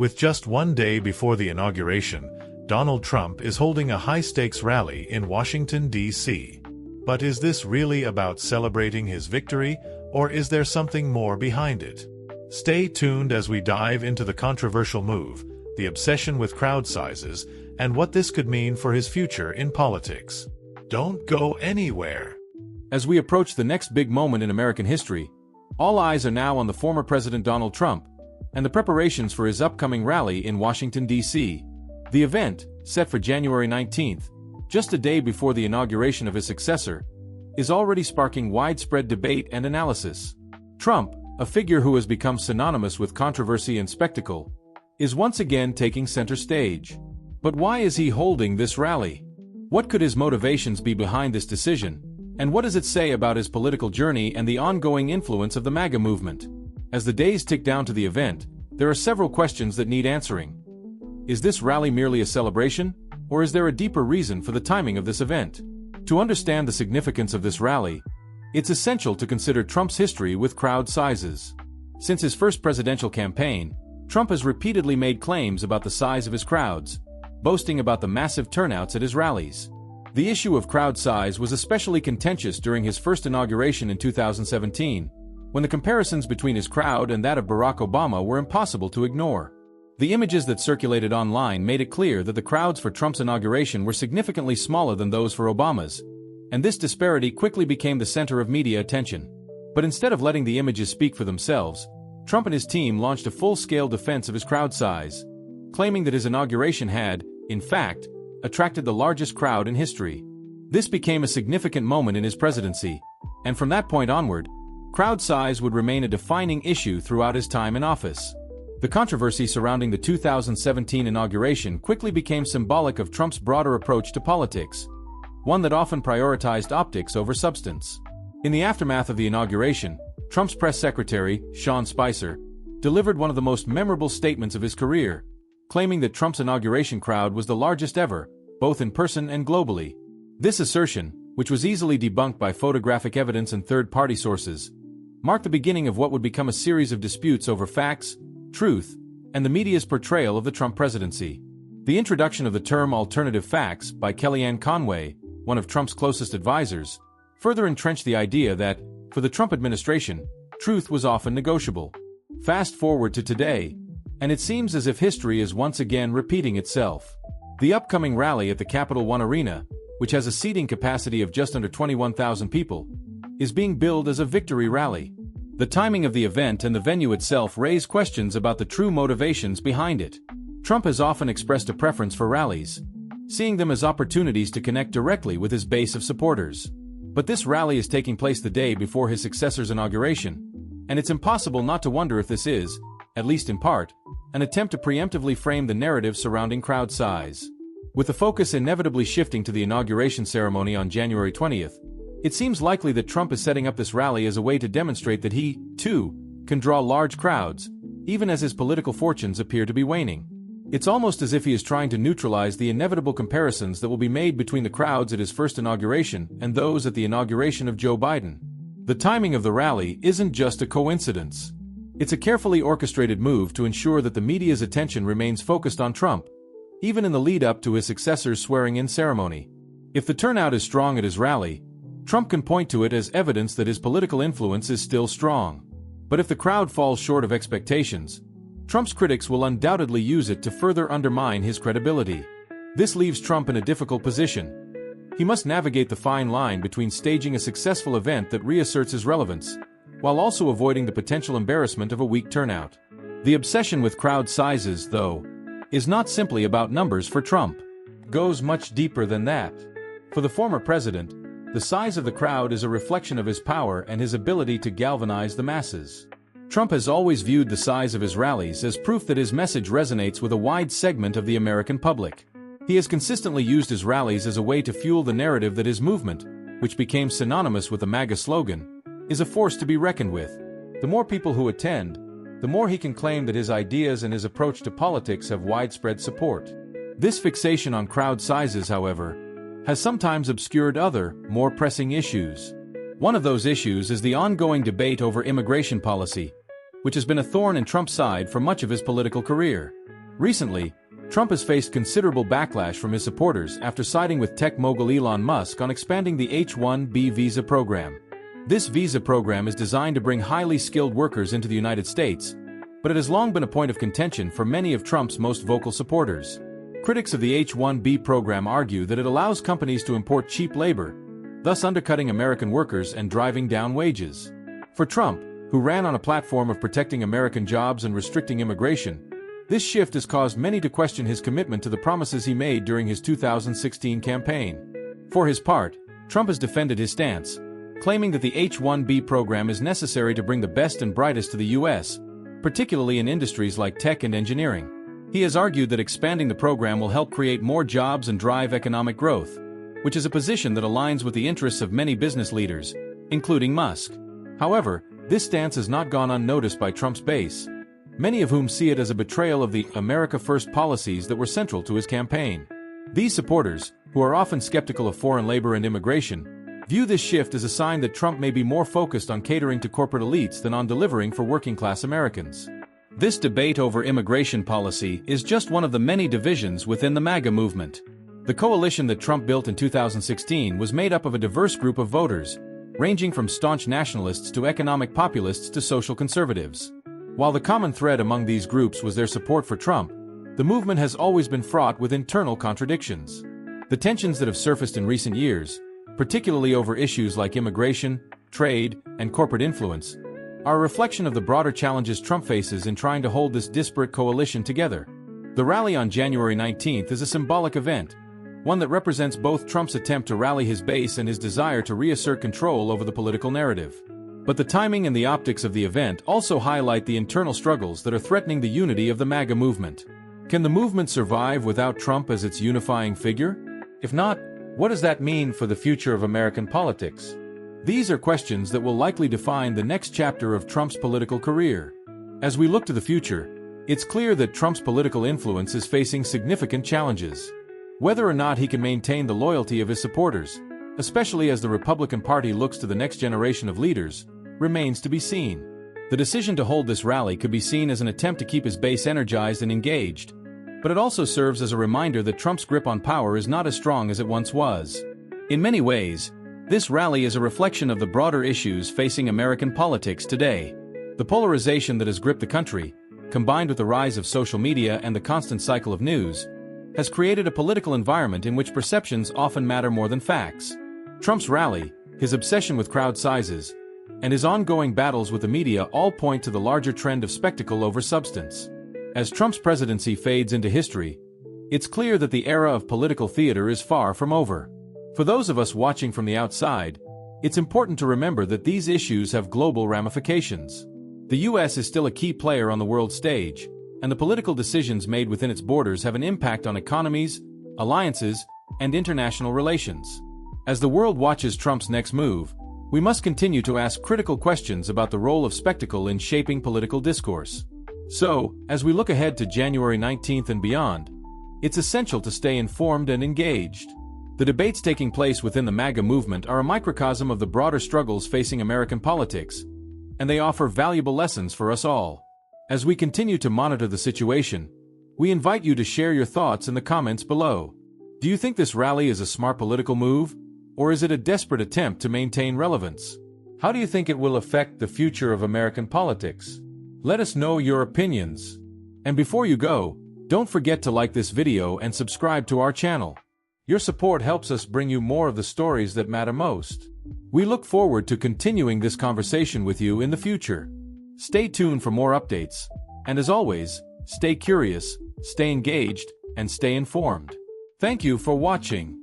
With just one day before the inauguration, Donald Trump is holding a high-stakes rally in Washington, D.C. But is this really about celebrating his victory, or is there something more behind it? Stay tuned as we dive into the controversial move, the obsession with crowd sizes, and what this could mean for his future in politics. Don't go anywhere. As we approach the next big moment in American history, all eyes are now on the former President Donald Trump and the preparations for his upcoming rally in Washington, D.C. The event, set for January 19th, just a day before the inauguration of his successor, is already sparking widespread debate and analysis. Trump, a figure who has become synonymous with controversy and spectacle, is once again taking center stage. But why is he holding this rally? What could his motivations be behind this decision? And what does it say about his political journey and the ongoing influence of the MAGA movement? As the days tick down to the event, there are several questions that need answering. Is this rally merely a celebration, or is there a deeper reason for the timing of this event? To understand the significance of this rally, it's essential to consider Trump's history with crowd sizes. Since his first presidential campaign, Trump has repeatedly made claims about the size of his crowds, boasting about the massive turnouts at his rallies. The issue of crowd size was especially contentious during his first inauguration in 2017, when the comparisons between his crowd and that of Barack Obama were impossible to ignore. The images that circulated online made it clear that the crowds for Trump's inauguration were significantly smaller than those for Obama's, and this disparity quickly became the center of media attention. But instead of letting the images speak for themselves, Trump and his team launched a full-scale defense of his crowd size, claiming that his inauguration had, in fact, attracted the largest crowd in history. This became a significant moment in his presidency, and from that point onward, crowd size would remain a defining issue throughout his time in office. The controversy surrounding the 2017 inauguration quickly became symbolic of Trump's broader approach to politics, one that often prioritized optics over substance. In the aftermath of the inauguration, Trump's press secretary, Sean Spicer, delivered one of the most memorable statements of his career, claiming that Trump's inauguration crowd was the largest ever, both in person and globally. This assertion, which was easily debunked by photographic evidence and third-party sources, marked the beginning of what would become a series of disputes over facts, truth, and the media's portrayal of the Trump presidency. The introduction of the term alternative facts by Kellyanne Conway, one of Trump's closest advisors, further entrenched the idea that, for the Trump administration, truth was often negotiable. Fast forward to today, and it seems as if history is once again repeating itself. The upcoming rally at the Capital One Arena, which has a seating capacity of just under 21,000 people, is being billed as a victory rally. The timing of the event and the venue itself raise questions about the true motivations behind it. Trump has often expressed a preference for rallies, seeing them as opportunities to connect directly with his base of supporters. But this rally is taking place the day before his successor's inauguration, and it's impossible not to wonder if this is, at least in part, an attempt to preemptively frame the narrative surrounding crowd size. With the focus inevitably shifting to the inauguration ceremony on January 20th, it seems likely that Trump is setting up this rally as a way to demonstrate that he, too, can draw large crowds, even as his political fortunes appear to be waning. It's almost as if he is trying to neutralize the inevitable comparisons that will be made between the crowds at his first inauguration and those at the inauguration of Joe Biden. The timing of the rally isn't just a coincidence. It's a carefully orchestrated move to ensure that the media's attention remains focused on Trump, even in the lead-up to his successor's swearing-in ceremony. If the turnout is strong at his rally, Trump can point to it as evidence that his political influence is still strong. But if the crowd falls short of expectations, Trump's critics will undoubtedly use it to further undermine his credibility. This leaves Trump in a difficult position. He must navigate the fine line between staging a successful event that reasserts his relevance, while also avoiding the potential embarrassment of a weak turnout. The obsession with crowd sizes, though, is not simply about numbers for Trump. It goes much deeper than that. For the former president, the size of the crowd is a reflection of his power and his ability to galvanize the masses. Trump has always viewed the size of his rallies as proof that his message resonates with a wide segment of the American public. He has consistently used his rallies as a way to fuel the narrative that his movement, which became synonymous with the MAGA slogan, is a force to be reckoned with. The more people who attend, the more he can claim that his ideas and his approach to politics have widespread support. This fixation on crowd sizes, however, has sometimes obscured other, more pressing issues. One of those issues is the ongoing debate over immigration policy, which has been a thorn in Trump's side for much of his political career. Recently, Trump has faced considerable backlash from his supporters after siding with tech mogul Elon Musk on expanding the H-1B visa program. This visa program is designed to bring highly skilled workers into the United States, but it has long been a point of contention for many of Trump's most vocal supporters. Critics of the H-1B program argue that it allows companies to import cheap labor, thus undercutting American workers and driving down wages. For Trump, who ran on a platform of protecting American jobs and restricting immigration, this shift has caused many to question his commitment to the promises he made during his 2016 campaign. For his part, Trump has defended his stance, claiming that the H-1B program is necessary to bring the best and brightest to the U.S., particularly in industries like tech and engineering. He has argued that expanding the program will help create more jobs and drive economic growth, which is a position that aligns with the interests of many business leaders, including Musk. However, this stance has not gone unnoticed by Trump's base, many of whom see it as a betrayal of the America First policies that were central to his campaign. These supporters, who are often skeptical of foreign labor and immigration, view this shift as a sign that Trump may be more focused on catering to corporate elites than on delivering for working-class Americans. This debate over immigration policy is just one of the many divisions within the MAGA movement. The coalition that Trump built in 2016 was made up of a diverse group of voters, ranging from staunch nationalists to economic populists to social conservatives. While the common thread among these groups was their support for Trump, the movement has always been fraught with internal contradictions. The tensions that have surfaced in recent years, particularly over issues like immigration, trade, and corporate influence, are a reflection of the broader challenges Trump faces in trying to hold this disparate coalition together. The rally on January 19th is a symbolic event, one that represents both Trump's attempt to rally his base and his desire to reassert control over the political narrative. But the timing and the optics of the event also highlight the internal struggles that are threatening the unity of the MAGA movement. Can the movement survive without Trump as its unifying figure? If not, what does that mean for the future of American politics? These are questions that will likely define the next chapter of Trump's political career. As we look to the future, it's clear that Trump's political influence is facing significant challenges. Whether or not he can maintain the loyalty of his supporters, especially as the Republican Party looks to the next generation of leaders, remains to be seen. The decision to hold this rally could be seen as an attempt to keep his base energized and engaged, but it also serves as a reminder that Trump's grip on power is not as strong as it once was. In many ways, this rally is a reflection of the broader issues facing American politics today. The polarization that has gripped the country, combined with the rise of social media and the constant cycle of news, has created a political environment in which perceptions often matter more than facts. Trump's rally, his obsession with crowd sizes, and his ongoing battles with the media all point to the larger trend of spectacle over substance. As Trump's presidency fades into history, it's clear that the era of political theater is far from over. For those of us watching from the outside, it's important to remember that these issues have global ramifications. The U.S. is still a key player on the world stage, and the political decisions made within its borders have an impact on economies, alliances, and international relations. As the world watches Trump's next move, we must continue to ask critical questions about the role of spectacle in shaping political discourse. So, as we look ahead to January 19th and beyond, it's essential to stay informed and engaged. The debates taking place within the MAGA movement are a microcosm of the broader struggles facing American politics, and they offer valuable lessons for us all. As we continue to monitor the situation, we invite you to share your thoughts in the comments below. Do you think this rally is a smart political move, or is it a desperate attempt to maintain relevance? How do you think it will affect the future of American politics? Let us know your opinions. And before you go, don't forget to like this video and subscribe to our channel. Your support helps us bring you more of the stories that matter most. We look forward to continuing this conversation with you in the future. Stay tuned for more updates, and as always, stay curious, stay engaged, and stay informed. Thank you for watching.